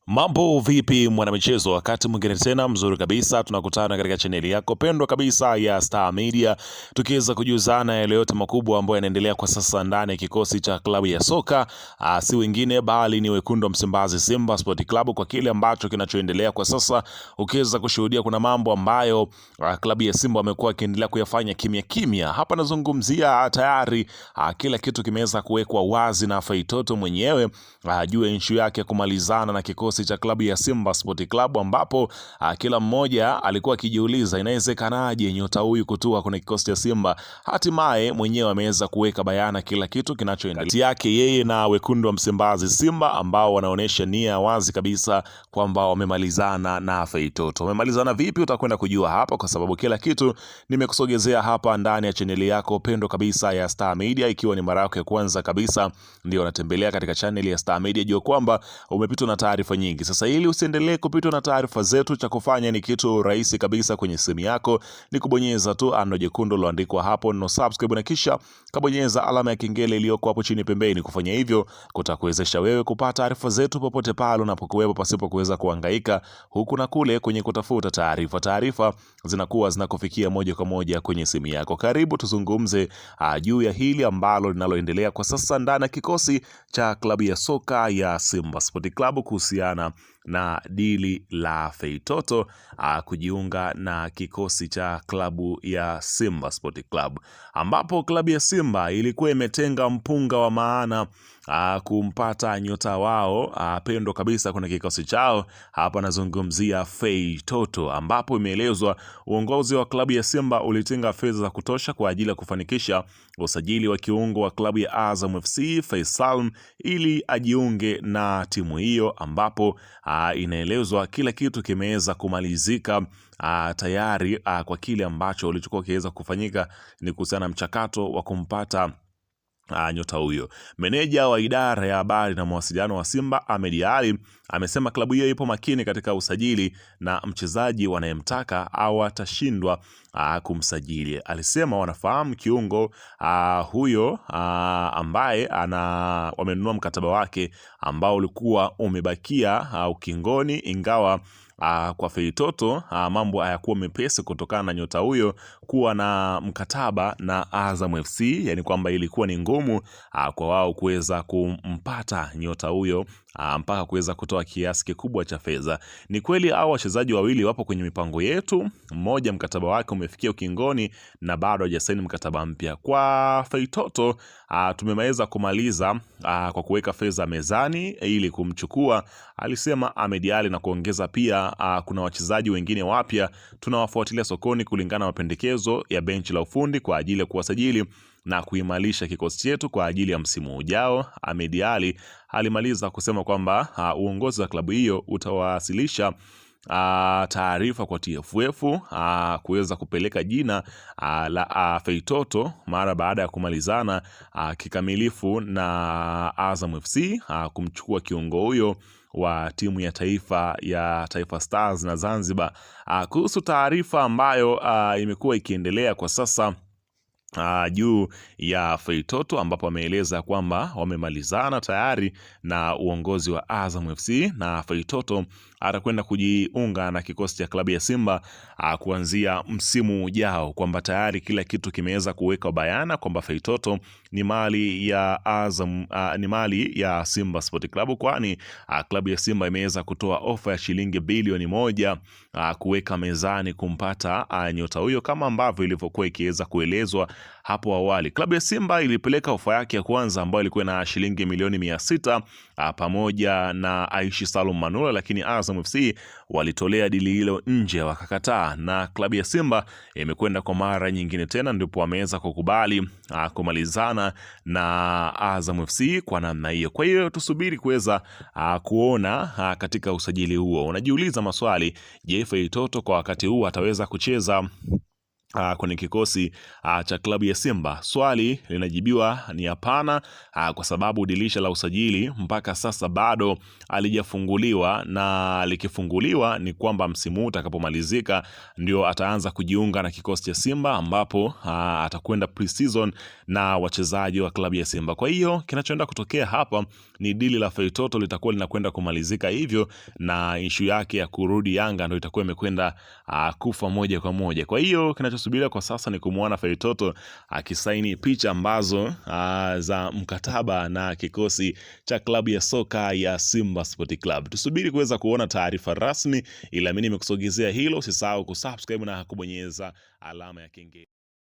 Mambo vipi mwanamichezo, wakati mwingine tena mzuri kabisa tunakutana katika chaneli yako pendwa kabisa ya Star Media, tukiweza kujuzana yale yote makubwa ambayo yanaendelea kwa sasa ndani ya kikosi cha klabu ya soka si wengine bali ni wekundu wa Msimbazi Simba Sport Club. Kwa kile ambacho kinachoendelea kwa sasa, ukiweza kushuhudia kuna mambo ambayo klabu ya Simba wamekuwa wakiendelea kuyafanya kimya kimya. Hapa nazungumzia tayari kila kitu kimeweza kuwekwa wazi na Feitoto mwenyewe juu ya issue yake kumalizana na kikosi cha klabu ya Simba Sport Club, ambapo kila mmoja alikuwa akijiuliza inawezekanaje nyota huyu kutua kwenye kikosi cha Simba. Hatimaye mwenyewe ameweza kuweka bayana kila kitu kinachoendelea kati yake yeye na wekundu wa Msimbazi Simba, ambao wanaonesha nia wazi kabisa kwamba wamemalizana na Feitoto. Wamemalizana vipi? Utakwenda kujua hapa, kwa sababu kila kitu nimekusogezea hapa ndani ya chaneli yako pendo kabisa ya Star Media. Ikiwa ni mara yako ya kwanza kabisa ndio unatembelea katika chaneli ya Star Media, jua kwamba umepitwa na taarifa nyingi. Sasa ili usiendelee kupitwa na taarifa zetu, cha kufanya ni kitu rahisi kabisa. Kwenye simu yako ni kubonyeza tu ano jekundu loandikwa hapo no subscribe, na kisha kabonyeza alama ya kengele iliyoko hapo chini pembeni. Kufanya hivyo kutakuwezesha wewe kupata taarifa zetu popote pale unapokuwepo, pasipo kuweza kuhangaika huku na kule kwenye kutafuta taarifa. Taarifa zinakuwa zinakufikia moja kwa moja kwenye simu yako. Karibu tuzungumze juu ya hili ambalo linaloendelea kwa sasa ndani ya kikosi cha klabu ya soka ya Simba Sport Club kuhusiana na dili la Feitoto kujiunga na kikosi cha klabu ya Simba Sport Club, ambapo klabu ya Simba ilikuwa imetenga mpunga wa maana kumpata nyota wao pendo kabisa kwenye kikosi chao. Hapa nazungumzia Feitoto, ambapo imeelezwa uongozi wa klabu ya Simba ulitenga fedha za kutosha kwa ajili ya kufanikisha usajili wa kiungo wa klabu ya Azam FC Faisal ili ajiunge na timu hiyo, ambapo inaelezwa kila kitu kimeweza kumalizika tayari kwa kile ambacho ulichokuwa kiweza kufanyika ni kuhusiana na mchakato wa kumpata nyota huyo. Meneja wa idara ya habari na mawasiliano wa Simba Ahmed Ali amesema klabu hiyo ipo makini katika usajili na mchezaji wanayemtaka au atashindwa kumsajili. Alisema wanafahamu kiungo huyo ambaye wamenunua mkataba wake ambao ulikuwa umebakia ukingoni, ingawa kwa Feitoto mambo hayakuwa mepesi kutokana na nyota huyo kuwa na mkataba na Azam FC, yani kwamba ilikuwa ni ngumu kwa wao kuweza kumpata nyota huyo mpaka kuweza kutoa kiasi kikubwa cha fedha. Ni kweli hao wachezaji wawili wapo kwenye mipango yetu, mmoja mkataba wake umefikia ukingoni na bado hajasaini mkataba mpya. Kwa Feitoto tumeweza kumaliza kwa kuweka fedha mezani ili kumchukua, alisema Ahmed Ali, na kuongeza pia kuna wachezaji wengine wapya tunawafuatilia sokoni kulingana na mapendekezo ya benchi la ufundi kwa ajili ya kuwasajili na kuimarisha kikosi chetu kwa ajili ya msimu ujao. Ahmed Ali alimaliza kusema kwamba uongozi wa klabu hiyo utawasilisha taarifa kwa TFF kuweza kupeleka jina la Feitoto mara baada ya kumalizana kikamilifu na Azam FC kumchukua kiungo huyo wa timu ya taifa ya Taifa Stars na Zanzibar. Kuhusu taarifa ambayo imekuwa ikiendelea kwa sasa juu ya Feitoto, ambapo ameeleza kwamba wamemalizana tayari na uongozi wa Azam FC na Feitoto atakwenda kujiunga na kikosi cha klabu ya Simba kuanzia msimu ujao, kwamba tayari kila kitu kimeweza kuweka bayana kwamba Feitoto ni mali ya Azam, ni mali ya Simba Sport Club, kwani klabu ya Simba imeweza kutoa ofa ya shilingi bilioni 1 kuweka mezani kumpata nyota huyo, kama ambavyo ilivyokuwa ikiweza kuelezwa hapo awali. Klabu ya Simba ilipeleka ofa yake ya kwanza ambayo ilikuwa na shilingi milioni 600 pamoja na Aishi Salum Manula, lakini Azam FC walitolea dili hilo nje, wakakataa, na klabu ya Simba imekwenda kwa mara nyingine tena ndipo wameweza kukubali kumalizana na Azam FC kwa namna hiyo. Kwa hiyo tusubiri kuweza kuona katika usajili huo. Unajiuliza maswali, je, Feitoto kwa wakati huu ataweza kucheza kwenye kikosi cha klabu ya Simba? Swali linajibiwa ni hapana, kwa sababu dirisha la usajili mpaka sasa bado alijafunguliwa, na likifunguliwa ni kwamba msimu huu utakapomalizika ndio ataanza kujiunga na kikosi cha Simba, ambapo atakwenda pre-season na wachezaji wa klabu ya Simba. Kwa hiyo kinachoenda kutokea hapa ni dili la Feitoto litakuwa linakwenda kumalizika hivyo, na issue yake ya kurudi Yanga ndio itakuwa imekwenda kufa moja kwa moja. Kwa hiyo kinachosubiria kwa sasa ni kumuona Feitoto akisaini picha ambazo za mkataba na kikosi cha klabu ya soka ya Simba Sport Club. Tusubiri kuweza kuona taarifa rasmi, ila mimi nimekusogezea hilo. Usisahau kusubscribe na kubonyeza alama ya kengele.